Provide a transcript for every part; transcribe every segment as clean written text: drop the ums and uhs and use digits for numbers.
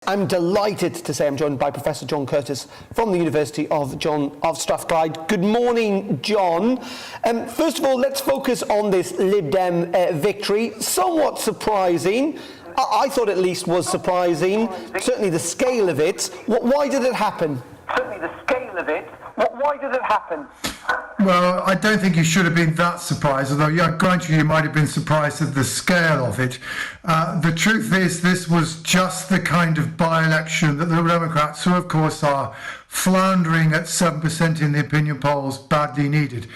I'm delighted to say I'm joined by Professor John Curtice from the University of Strathclyde. Good morning, John. First of all, let's focus on this Lib Dem victory. Somewhat surprising. I thought at least was surprising. Certainly the scale of it. Why did it happen? Why did it happen? Well, I don't think you should have been that surprised, although, yeah, granted, you might have been surprised at the scale of it. The truth is, this was just the kind of by-election that the Liberal Democrats, who of course are floundering at 7% in the opinion polls, badly needed.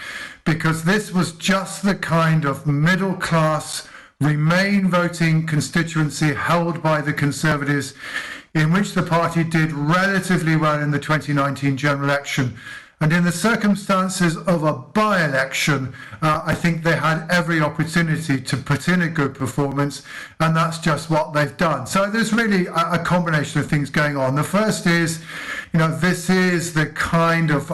Because this was just the kind of middle-class, Remain voting constituency held by the Conservatives, in which the party did relatively well in the 2019 general election. And in the circumstances of a by-election, I think they had every opportunity to put in a good performance, and that's just what they've done. So there's really a combination of things going on. The first is, this is the kind of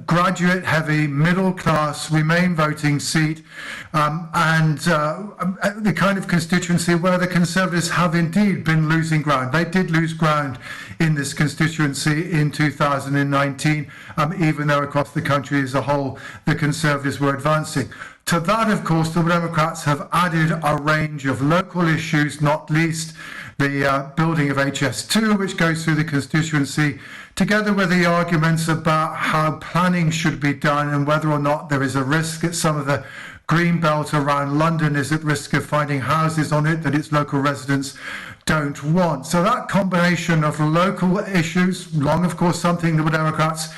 graduate-heavy, middle-class, Remain voting seat, and the kind of constituency where the Conservatives have indeed been losing ground. They did lose ground in this constituency in 2019, even though across the country as a whole the Conservatives were advancing. To that, of course, the Democrats have added a range of local issues, not least the building of HS2, which goes through the constituency, together with the arguments about how planning should be done and whether or not there is a risk that some of the green belt around London is at risk of finding houses on it that its local residents don't want. So that combination of local issues, long of course something the Democrats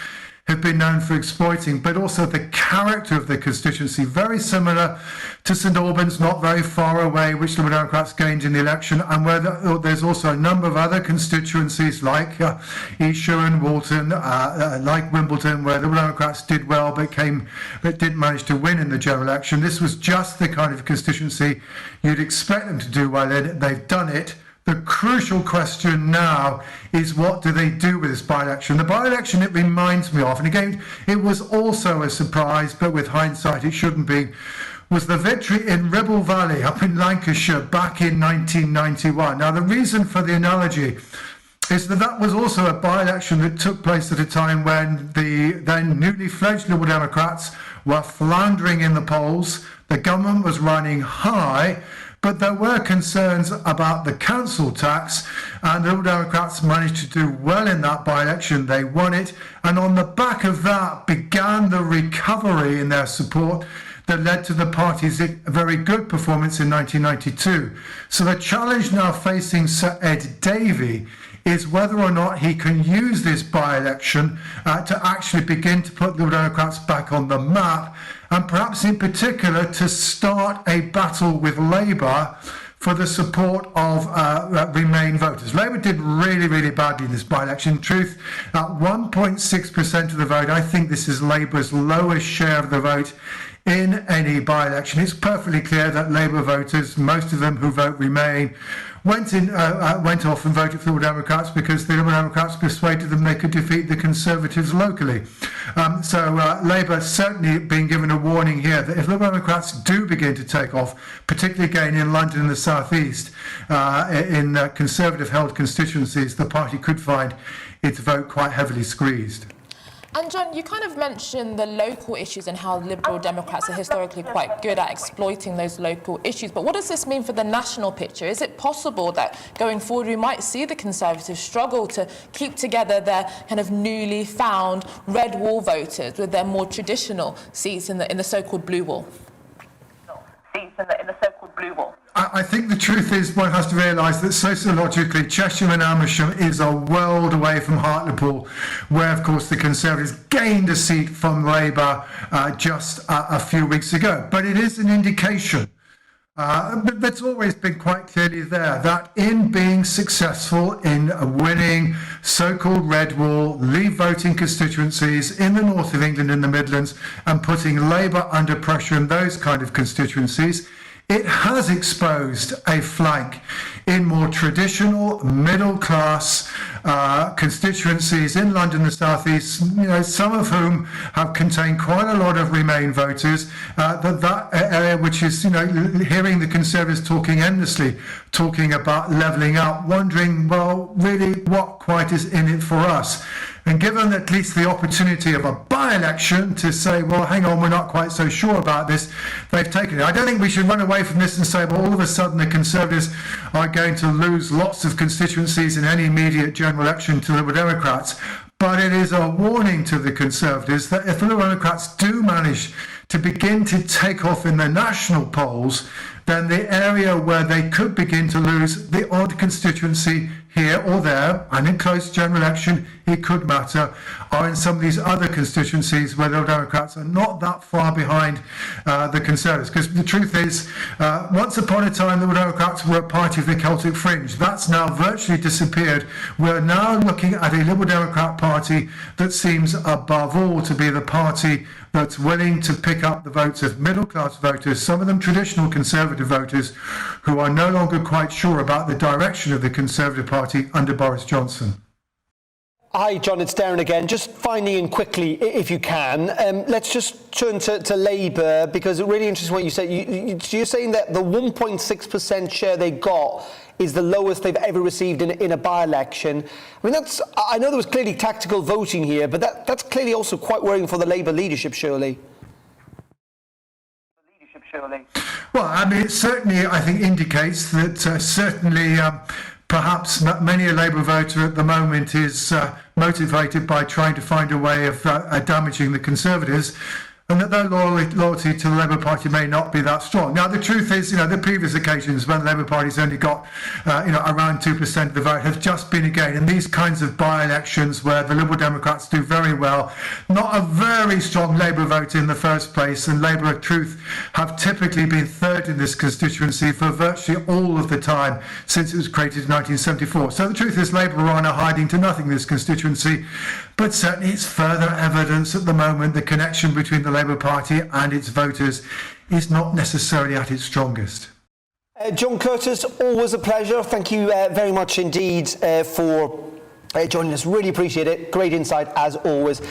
have been known for exploiting, but also the character of the constituency, very similar to St Albans, not very far away, which the Democrats gained in the election, and where there's also a number of other constituencies like Esher and Walton, like Wimbledon, where the Democrats did well but didn't manage to win in the general election. This was just the kind of constituency you'd expect them to do well in. They've done it. The crucial question now is, what do they do with this by-election? The by-election it reminds me of, and again, it was also a surprise, but with hindsight it shouldn't be, was the victory in Ribble Valley up in Lancashire back in 1991. Now, the reason for the analogy is that was also a by-election that took place at a time when the then newly fledged Liberal Democrats were floundering in the polls, the government was running high, but there were concerns about the council tax, and the Liberal Democrats managed to do well in that by-election. They won it, and on the back of that began the recovery in their support that led to the party's very good performance in 1992. So the challenge now facing Sir Ed Davey is whether or not he can use this by-election to actually begin to put the Liberal Democrats back on the map, and perhaps in particular to start a battle with Labour for the support of Remain voters. Labour did really, really badly in this by-election. In truth, at 1.6% of the vote, I think this is Labour's lowest share of the vote in any by-election. It's perfectly clear that Labour voters, most of them who vote Remain, went off and voted for the Liberal Democrats because the Liberal Democrats persuaded them they could defeat the Conservatives locally. So Labour certainly been given a warning here that if Liberal Democrats do begin to take off, particularly again in London and the South East, in Conservative-held constituencies, the party could find its vote quite heavily squeezed. And John, you kind of mentioned the local issues and how Liberal Democrats are historically quite good at exploiting those local issues. But what does this mean for the national picture? Is it possible that going forward we might see the Conservatives struggle to keep together their kind of newly found red wall voters with their more traditional seats in the so-called blue wall? I think the truth is one has to realise that sociologically Chesham and Amersham is a world away from Hartlepool, where of course the Conservatives gained a seat from Labour just a few weeks ago. But it is an indication, but that's always been quite clearly there, that in being successful in winning so-called red wall, leave voting constituencies in the north of England and the Midlands and putting Labour under pressure in those kind of constituencies, it has exposed a flank in more traditional, middle-class, constituencies in London and the South East, some of whom have contained quite a lot of Remain voters, that area which is, hearing the Conservatives talking endlessly, talking about levelling up, wondering, well, really, what quite is in it for us? And given at least the opportunity of a by-election to say, well, hang on, we're not quite so sure about this, they've taken it. I don't think we should run away from this and say, well, all of a sudden the Conservatives are going to lose lots of constituencies in any immediate general election to Liberal Democrats. But it is a warning to the Conservatives that if the Liberal Democrats do manage to begin to take off in the national polls, then the area where they could begin to lose the odd constituency here or there, and in close general election it could matter, are in some of these other constituencies where the Democrats are not that far behind the Conservatives. Because the truth is, once upon a time the Democrats were a party of the Celtic fringe. That's now virtually disappeared. We're now looking at a Liberal Democrat Party that seems above all to be the party that's willing to pick up the votes of middle-class voters, some of them traditional Conservative voters, who are no longer quite sure about the direction of the Conservative Party under Boris Johnson. Hi, John, it's Darren again. Just finally and quickly, if you can, let's just turn to Labour, because it's really interesting what you said. You're saying that the 1.6% share they got is the lowest they've ever received in a by-election. I mean, I know there was clearly tactical voting here, but that's clearly also quite worrying for the Labour leadership, surely. Well, I mean, it certainly, I think, indicates that perhaps many a Labour voter at the moment is motivated by trying to find a way of damaging the Conservatives, and that their loyalty to the Labour Party may not be that strong. Now, the truth is, the previous occasions when the Labour Party's only got, around 2% of the vote have just been, again, in these kinds of by-elections where the Liberal Democrats do very well, not a very strong Labour vote in the first place, and Labour, of truth, have typically been third in this constituency for virtually all of the time since it was created in 1974. So the truth is, Labour are on a hiding to nothing in this constituency, but certainly it's further evidence at the moment the connection between the Labour Party and its voters is not necessarily at its strongest. John Curtice, always a pleasure. Thank you very much indeed for joining us. Really appreciate it. Great insight as always.